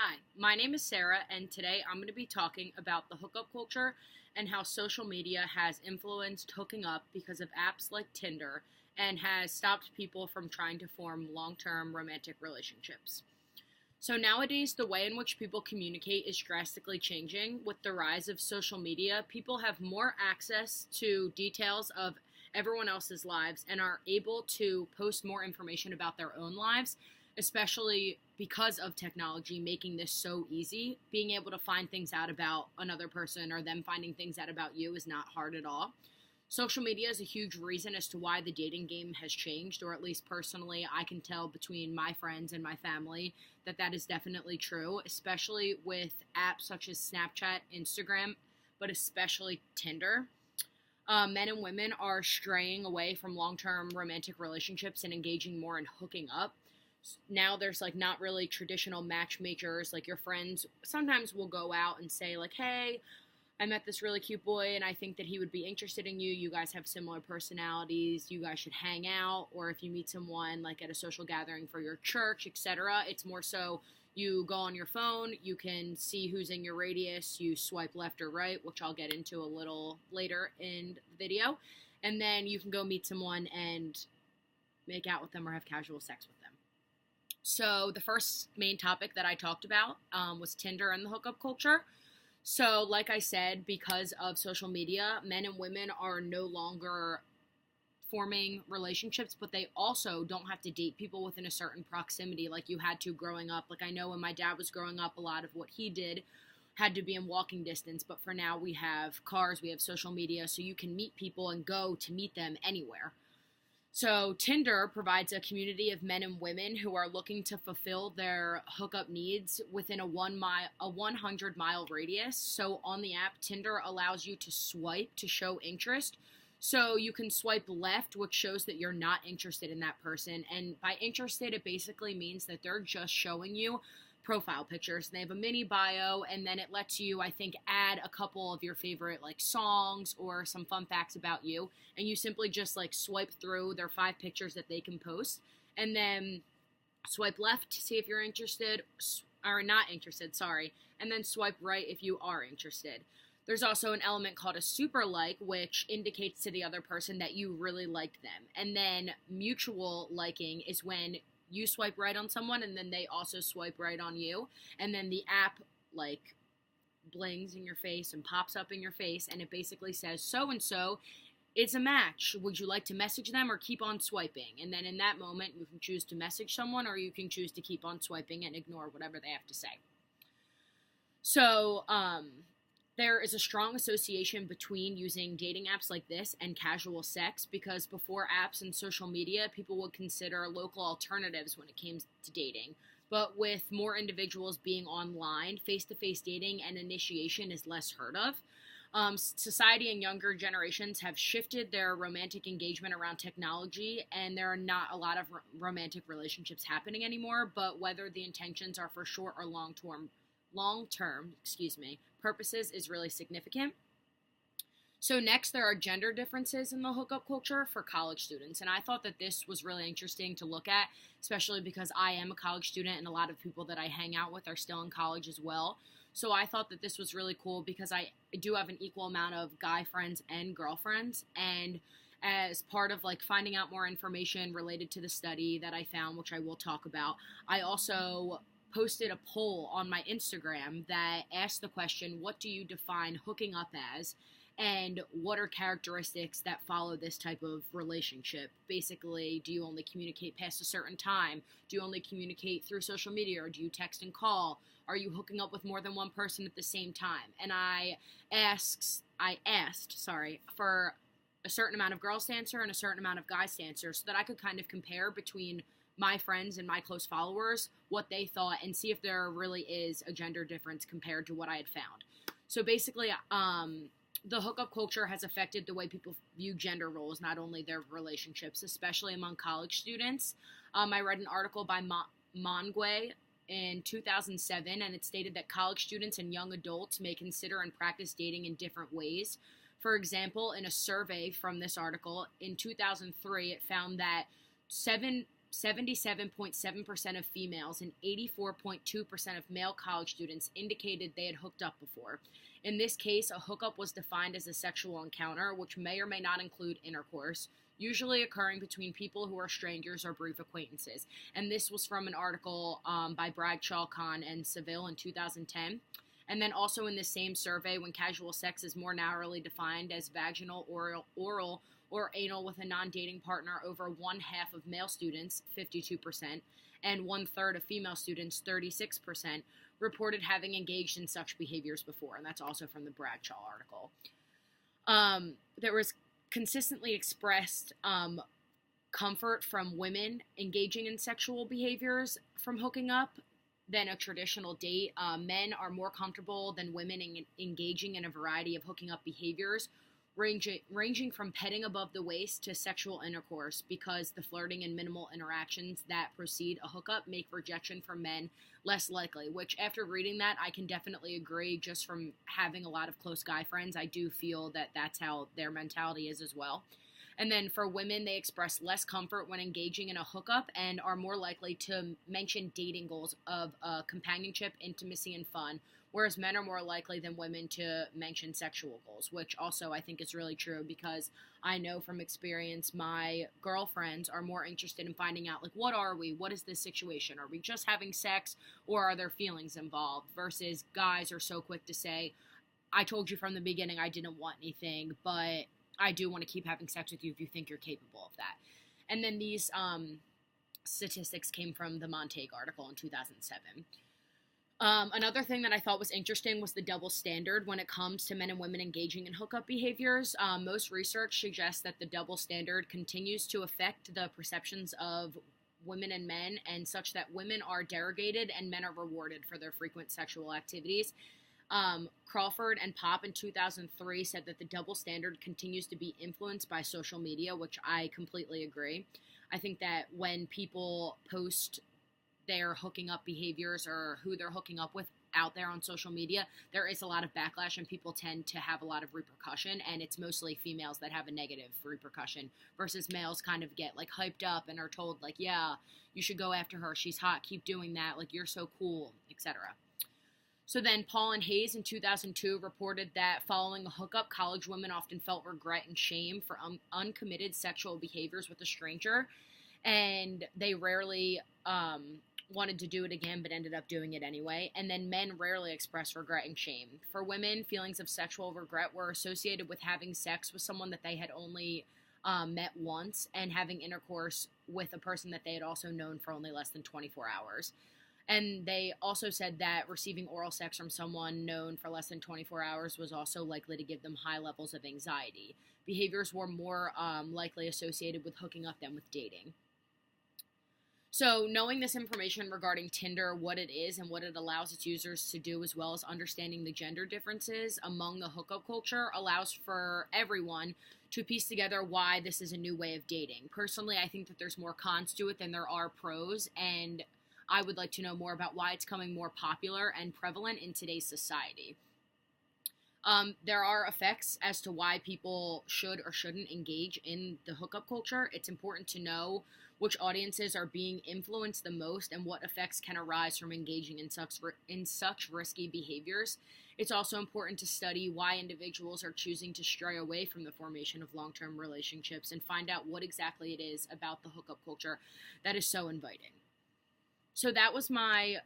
Hi, my name is Sarah, and today I'm going to be talking about the hookup culture and how social media has influenced hooking up because of apps like Tinder and has stopped people from trying to form long term romantic relationships. So, nowadays, the way in which people communicate is drastically changing. With the rise of social media, people have more access to details of everyone else's lives and are able to post more information about their own lives, especially because of technology making this so easy. Being able to find things out about another person or them finding things out about you is not hard at all. Social media is a huge reason as to why the dating game has changed, or at least personally, I can tell between my friends and my family that that is definitely true, especially with apps such as Snapchat, Instagram, but especially Tinder. Men and women are straying away from long term romantic relationships and engaging more in hooking up. Now there's like not really traditional matchmakers. Like your friends sometimes will go out and say, like, hey, I met this really cute boy and I think that he would be interested in you. You guys have similar personalities. You guys should hang out. Or if you meet someone like at a social gathering for your church, etc., it's more so you go on your phone, you can see who's in your radius, you swipe left or right, which I'll get into a little later in the video, and then you can go meet someone and make out with them or have casual sex with them. So the first main topic that I talked about was Tinder and the hookup culture. So, like I said, because of social media, men and women are no longer forming relationships, but they also don't have to date people within a certain proximity like you had to growing up. Like I know when my dad was growing up, a lot of what he did had to be in walking distance, but for now we have cars, we have social media, so you can meet people and go to meet them anywhere. So Tinder provides a community of men and women who are looking to fulfill their hookup needs within a 100-mile radius. So on the app, Tinder allows you to swipe to show interest. So you can swipe left, which shows that you're not interested in that person. And by interested, it basically means that they're just showing you profile pictures. They have a mini bio, and then it lets you, I think, add a couple of your favorite like songs or some fun facts about you, and you simply just like swipe through their 5 pictures that they can post, and then swipe left to see if you're interested or not interested, sorry, and then swipe right if you are interested. There's also an element called a super like, which indicates to the other person that you really like them. And then mutual liking is when you swipe right on someone and then they also swipe right on you, and then the app like blings in your face and pops up in your face, and it basically says so and so is a match, would you like to message them or keep on swiping? And then in that moment you can choose to message someone or you can choose to keep on swiping and ignore whatever they have to say. So there is a strong association between using dating apps like this and casual sex, because before apps and social media, people would consider local alternatives when it came to dating. But with more individuals being online, face-to-face dating and initiation is less heard of. Society and younger generations have shifted their romantic engagement around technology, and there are not a lot of romantic relationships happening anymore, but whether the intentions are for short or long-term purposes is really significant. So next, there are gender differences in the hookup culture for college students, and I thought that this was really interesting to look at, especially because I am a college student and a lot of people that I hang out with are still in college as well. So I thought that this was really cool because I do have an equal amount of guy friends and girlfriends, and as part of like finding out more information related to the study that I found, which I will talk about, I also posted a poll on my Instagram that asked the question, what do you define hooking up as? And what are characteristics that follow this type of relationship? Basically, do you only communicate past a certain time? Do you only communicate through social media, or do you text and call? Are you hooking up with more than one person at the same time? And I asked, for a certain amount of girls to answer and a certain amount of guys to answer, so that I could kind of compare between my friends and my close followers what they thought and see if there really is a gender difference compared to what I had found. So basically, the hookup culture has affected the way people view gender roles, not only their relationships, especially among college students. I read an article by Mongwe in 2007, and it stated that college students and young adults may consider and practice dating in different ways. For example, in a survey from this article in 2003, it found that 77.7% of females and 84.2% of male college students indicated they had hooked up before. In this case, a hookup was defined as a sexual encounter, which may or may not include intercourse, usually occurring between people who are strangers or brief acquaintances. And this was from an article by Bradshaw, Kahn, and Seville in 2010. And then also in this same survey, when casual sex is more narrowly defined as vaginal, oral, or anal with a non-dating partner, over one half of male students, 52%, and one third of female students, 36%, reported having engaged in such behaviors before. And that's also from the Bradshaw article. There was consistently expressed comfort from women engaging in sexual behaviors from hooking up than a traditional date. Men are more comfortable than women engaging in a variety of hooking up behaviors, ranging from petting above the waist to sexual intercourse, because the flirting and minimal interactions that precede a hookup make rejection from men less likely, which after reading that, I can definitely agree. Just from having a lot of close guy friends, I do feel that that's how their mentality is as well. And then for women, they express less comfort when engaging in a hookup and are more likely to mention dating goals of companionship, intimacy, and fun, whereas men are more likely than women to mention sexual goals, which also I think is really true, because I know from experience my girlfriends are more interested in finding out, like, what are we? What is this situation? Are we just having sex, or are there feelings involved? Versus guys are so quick to say, I told you from the beginning I didn't want anything, but I do want to keep having sex with you if you think you're capable of that. And then these statistics came from the Montague article in 2007. Another thing that I thought was interesting was the double standard when it comes to men and women engaging in hookup behaviors. Most research suggests that the double standard continues to affect the perceptions of women and men, and such that women are derogated and men are rewarded for their frequent sexual activities. Crawford and Pop in 2003 said that the double standard continues to be influenced by social media, which I completely agree. I think that when people post their hooking up behaviors or who they're hooking up with out there on social media, there is a lot of backlash and people tend to have a lot of repercussion, and it's mostly females that have a negative repercussion versus males kind of get like hyped up and are told like, yeah, you should go after her, she's hot, keep doing that, like you're so cool, etc. So then Paul and Hayes in 2002 reported that following a hookup, college women often felt regret and shame for uncommitted sexual behaviors with a stranger, and they rarely wanted to do it again but ended up doing it anyway. And then men rarely expressed regret and shame. For women, feelings of sexual regret were associated with having sex with someone that they had only met once and having intercourse with a person that they had also known for only less than 24 hours. And they also said that receiving oral sex from someone known for less than 24 hours was also likely to give them high levels of anxiety. Behaviors were more likely associated with hooking up than with dating. So knowing this information regarding Tinder, what it is and what it allows its users to do, as well as understanding the gender differences among the hookup culture, allows for everyone to piece together why this is a new way of dating. Personally, I think that there's more cons to it than there are pros, and I would like to know more about why it's becoming more popular and prevalent in today's society. There are effects as to why people should or shouldn't engage in the hookup culture. It's important to know which audiences are being influenced the most and what effects can arise from engaging in such risky behaviors. It's also important to study why individuals are choosing to stray away from the formation of long-term relationships and find out what exactly it is about the hookup culture that is so inviting. So that was my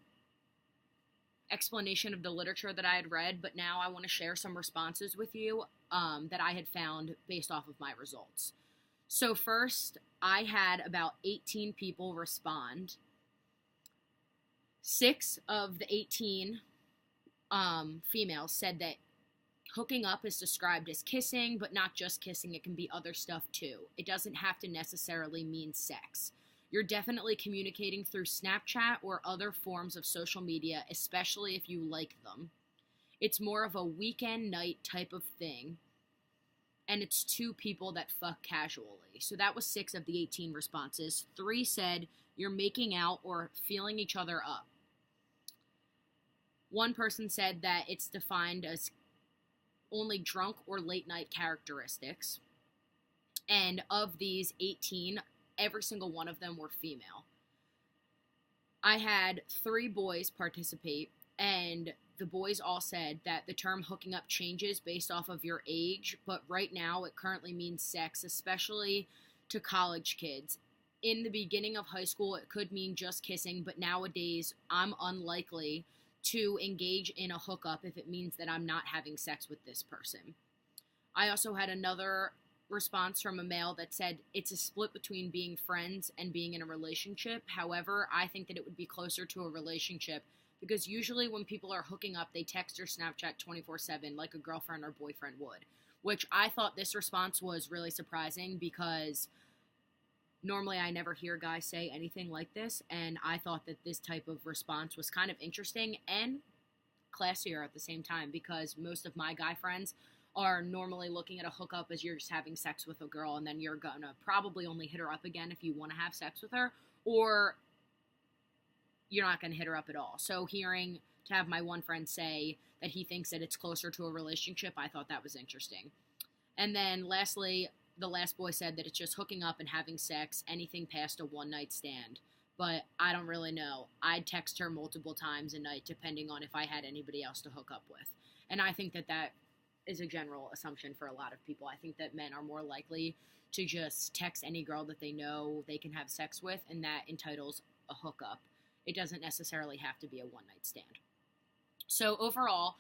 explanation of the literature that I had read, but now I want to share some responses with you that I had found based off of my results. So first, I had about 18 people respond. 6 of the 18 females said that hooking up is described as kissing, but not just kissing, it can be other stuff too. It doesn't have to necessarily mean sex. You're definitely communicating through Snapchat or other forms of social media, especially if you like them. It's more of a weekend night type of thing, and it's 2 people that fuck casually. So that was 6 of the 18 responses. 3 said you're making out or feeling each other up. 1 person said that it's defined as only drunk or late night characteristics. And of these 18, every single one of them were female. I had 3 boys participate, and the boys all said that the term hooking up changes based off of your age, but right now it currently means sex, especially to college kids. In the beginning of high school, it could mean just kissing, but nowadays I'm unlikely to engage in a hookup if it means that I'm not having sex with this person. I also had another response from a male that said it's a split between being friends and being in a relationship. However, I think that it would be closer to a relationship because usually when people are hooking up, they text or Snapchat 24/7 like a girlfriend or boyfriend would, which I thought this response was really surprising because normally I never hear guys say anything like this, and I thought that this type of response was kind of interesting and classier at the same time because most of my guy friends are normally looking at a hookup as you're just having sex with a girl and then you're gonna probably only hit her up again if you want to have sex with her, or you're not gonna hit her up at all. So to have my one friend say that he thinks that it's closer to a relationship, I thought that was interesting. And then lastly, the last boy said that it's just hooking up and having sex, anything past a one night stand. But I don't really know. I'd text her multiple times a night depending on if I had anybody else to hook up with. And I think that that is a general assumption for a lot of people. I think that men are more likely to just text any girl that they know they can have sex with, and that entitles a hookup. It doesn't necessarily have to be a one night stand. So overall,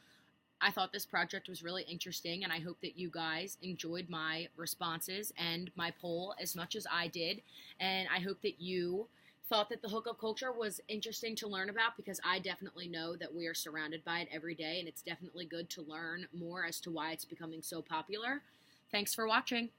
I thought this project was really interesting, and I hope that you guys enjoyed my responses and my poll as much as I did. And I hope that you thought that the hookup culture was interesting to learn about because I definitely know that we are surrounded by it every day, and it's definitely good to learn more as to why it's becoming so popular. Thanks for watching.